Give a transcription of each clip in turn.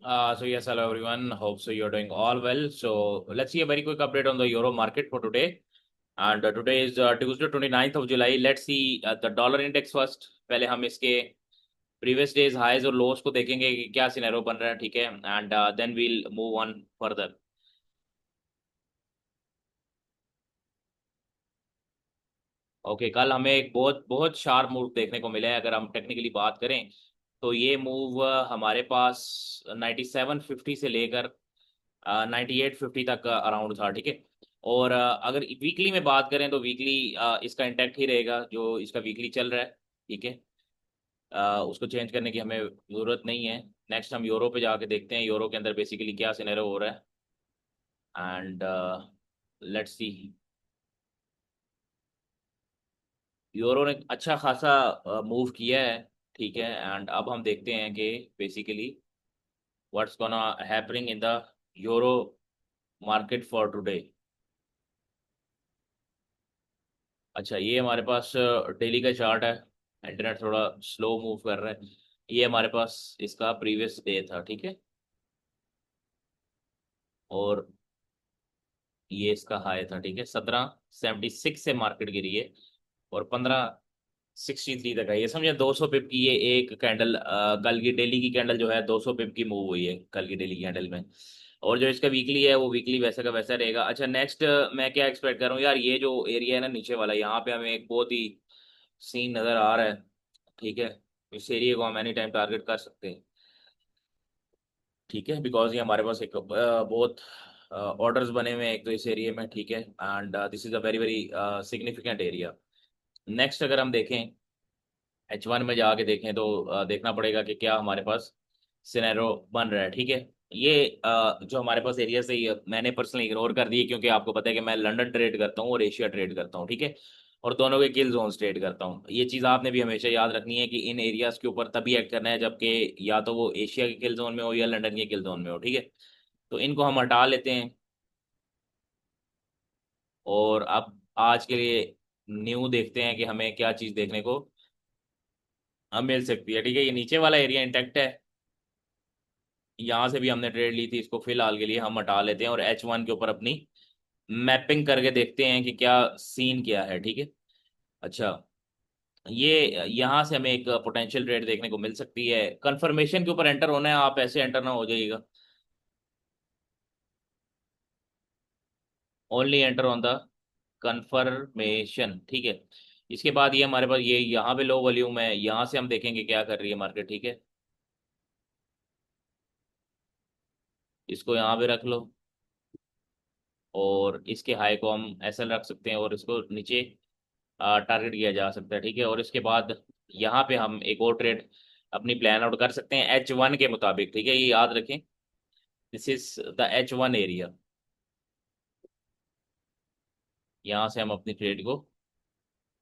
So yes, hello everyone. Hope so you're doing all well. So let's see a very quick update on the euro market for today. And today is Tuesday 29th of July. Let's see the dollar index first. पहले हम इसके previous days highs और lows को देखेंगे कि क्या scenario बन रहा है, ठीक है? And then we'll move on further. Okay, कल हमें एक बहुत बहुत शार्प मूव देखने को मिला है। अगर हम टेक्निकली बात करें तो ये मूव हमारे पास 9750 से लेकर 9850 तक अराउंड था, ठीक है। और अगर वीकली में बात करें तो वीकली इसका इंटैक्ट ही रहेगा जो इसका वीकली चल रहा है, ठीक है। उसको चेंज करने की हमें ज़रूरत नहीं है। नेक्स्ट हम यूरो पे जाके देखते हैं यूरो के अंदर बेसिकली क्या सिनेरियो हो रहा है। And let's see. यूरो ने अच्छा खासा मूव किया है, ठीक है। एंड अब हम देखते हैं कि basically what's gonna happening in the euro market for today. अच्छा, ये हमारे पास डेली का चार्ट है। इंटरनेट थोड़ा स्लो मूव कर रहा है। ये हमारे पास इसका प्रीवियस डे था, ठीक है। और ये इसका हाई था, ठीक है। 1776 से मार्केट गिरी है और 1563 तक है। ये समझे 200 पिप की ये एक कैंडल, कल की डेली की कैंडल जो है 200 पिप की मूव हुई है कल की डेली कैंडल में। और जो इसका वीकली है वो वीकली वैसा का वैसा रहेगा। अच्छा, नेक्स्ट मैं क्या एक्सपेक्ट कर रहा हूँ यार, ये जो एरिया है ना नीचे वाला, यहाँ पे हमें एक बहुत ही सीन नज़र आ रहा है, ठीक है। इस एरिया को हम एनी टाइम टारगेट कर सकते हैं, ठीक है। बिकॉज ये हमारे पास एक बहुत ऑर्डर्स बने हुए हैं एक तो इस एरिया में, ठीक है। And this is a very very significant area. Next अगर हम देखें H1 में जाके देखें तो देखना पड़ेगा कि क्या हमारे पास सिनेरियो बन रहा है, ठीक है। ये जो हमारे पास एरिया से ये मैंने पर्सनली इग्नोर कर दिए क्योंकि आपको पता है कि मैं लंदन ट्रेड करता हूँ और एशिया ट्रेड करता हूँ, ठीक है। और दोनों के किल जोन ट्रेड करता हूँ। ये चीज़ आपने भी हमेशा याद रखनी है कि इन एरियाज के ऊपर तभी एक्ट करना है जबकि या तो वो एशिया के किल जोन में हो या लंदन के किल जोन में हो, ठीक है। तो इनको हम हटा लेते हैं। और अब आज के लिए न्यू देखते हैं कि हमें क्या चीज़ देखने को अब मिल सकती है, ठीक है। ये नीचे वाला एरिया इंटैक्ट है। यहाँ से भी हमने ट्रेड ली थी, इसको फिलहाल के लिए हम हटा लेते हैं और H1 के ऊपर अपनी मैपिंग करके देखते हैं कि क्या सीन क्या है, ठीक है। अच्छा, ये यहाँ से हमें एक पोटेंशियल ट्रेड देखने को मिल सकती है। कंफर्मेशन के ऊपर एंटर होना है, आप ऐसे एंटर ना हो जाइएगा। Only enter on the confirmation, ठीक है। इसके बाद ये हमारे पास ये यहाँ पे लो वॉल्यूम है, यहाँ से हम देखेंगे क्या कर रही है मार्केट, ठीक है। इसको यहाँ पे रख लो और इसके हाई को हम ऐसा रख सकते हैं और इसको नीचे टारगेट किया जा सकता है, ठीक है। और इसके बाद यहाँ पे हम एक और ट्रेड अपनी प्लान आउट कर सकते हैं H1 के मुताबिक, ठीक है। ये याद रखें, this is the H1 area. यहाँ से हम अपनी ट्रेड को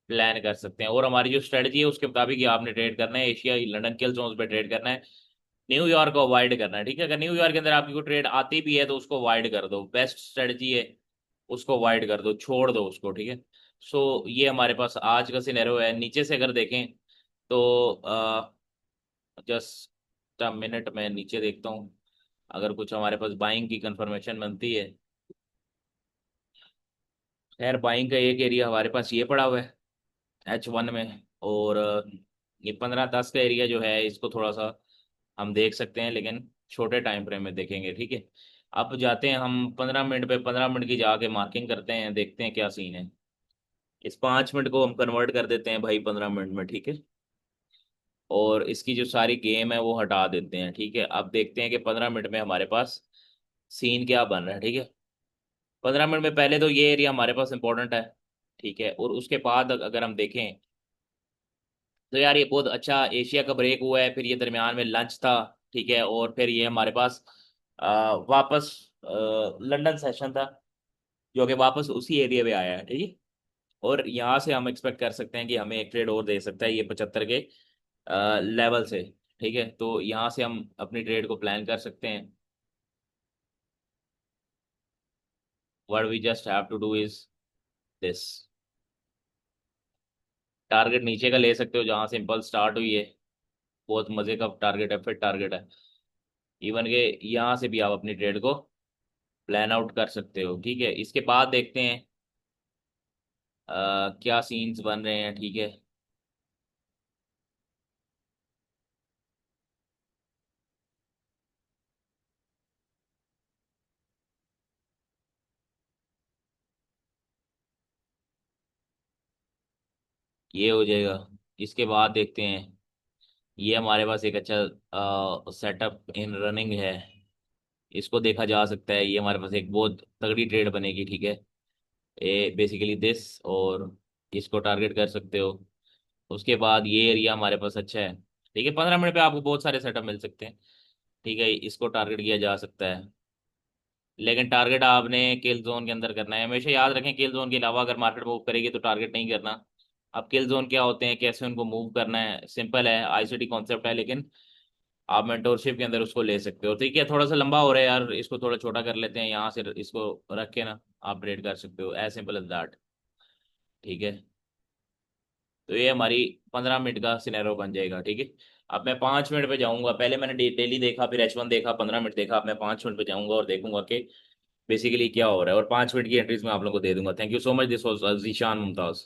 प्लान कर सकते हैं और हमारी जो स्ट्रेटजी है उसके मुताबिक ही आपने ट्रेड करना है। एशिया लंदन किल जोन्स पे ट्रेड करना है। न्यूयॉर्क को अवॉइड करना है, ठीक है। अगर न्यूयॉर्क के अंदर आपकी कोई ट्रेड आती भी है तो उसको अवॉइड कर दो, बेस्ट स्ट्रेटजी है। उसको अवॉइड कर दो, छोड़ दो उसको, ठीक है। सो ये हमारे पास आज का सिनेरियो है। नीचे से अगर देखें तो जस्ट अ मिनट में नीचे देखता हूँ अगर कुछ हमारे पास बाइंग की कंफर्मेशन बनती है। खैर, बाइंग का एक एरिया हमारे पास ये पड़ा हुआ है H1 में। और ये 15-10 का एरिया जो है इसको थोड़ा सा हम देख सकते हैं, लेकिन छोटे टाइम फ्रेम में देखेंगे, ठीक है। अब जाते हैं हम 15 मिनट पे, 15 मिनट की जाके मार्किंग करते हैं, देखते हैं क्या सीन है। इस 5 मिनट को हम कन्वर्ट कर देते हैं भाई 15 मिनट में, ठीक है। और इसकी जो सारी गेम है वो हटा देते हैं, ठीक है। अब देखते हैं कि 15 मिनट में हमारे पास सीन क्या बन रहा है, ठीक है। 15 मिनट में पहले तो ये एरिया हमारे पास इंपॉर्टेंट है, ठीक है। और उसके बाद अगर हम देखें तो यार ये बहुत अच्छा एशिया का ब्रेक हुआ है, फिर ये दरमियान में लंच था, ठीक है। और फिर ये हमारे पास वापस लंदन सेशन था जो कि वापस उसी एरिया पे आया है, ठीक है। और यहाँ से हम एक्सपेक्ट कर सकते हैं कि हमें एक ट्रेड और दे सकता है ये 75 के लेवल से, ठीक है। तो यहाँ से हम अपनी ट्रेड को प्लान कर सकते हैं। What we just have to do is this. Target नीचे का ले सकते हो जहाँ से इम्पल्स स्टार्ट हुई है। बहुत मजे का टारगेट है, फिट टारगेट है। इवन के यहाँ से भी आप अपनी ट्रेड को प्लान आउट कर सकते हो। ठीक है, इसके बाद देखते हैं क्या सीन्स बन रहे हैं। ठीक है, ये हो जाएगा। इसके बाद देखते हैं, ये हमारे पास एक अच्छा सेटअप इन रनिंग है, इसको देखा जा सकता है। ये हमारे पास एक बहुत तगड़ी ट्रेड बनेगी। ठीक है, ए बेसिकली दिस, और इसको टारगेट कर सकते हो। उसके बाद ये एरिया हमारे पास अच्छा है। ठीक है, 15 मिनट पे आपको बहुत सारे सेटअप मिल सकते हैं। ठीक है, इसको टारगेट किया जा सकता है, लेकिन टारगेट आपने किल जोन के अंदर करना है। हमेशा याद रखें, किल जोन के अलावा अगर मार्केट मूव करेगी तो टारगेट नहीं करना। अब किल जोन क्या होते हैं, कैसे उनको मूव करना है, सिंपल है, आईसीटी कॉन्सेप्ट है, लेकिन आप मेंटोरशिप के अंदर उसको ले सकते हो। ठीक है, थोड़ा सा लंबा हो रहा है यार, इसको थोड़ा छोटा कर लेते हैं, यहाँ से इसको रख के ना आप ट्रेड कर सकते हो, एज सिंपल एज दैट। ठीक है, तो ये हमारी 15 मिनट का सिनेरियो बन जाएगा। ठीक है, अब मैं 5 मिनट पे जाऊंगा। पहले मैंने डेली देखा, फिर H1 देखा, 15 मिनट देखा, अब मैं 5 मिनट पे जाऊंगा और देखूंगा कि बेसिकली क्या हो रहा है, और 5 मिनट की एंट्रीज मैं आप लोगों को दे दूंगा। Thank you so much, this was Zeeshan Mumtaz.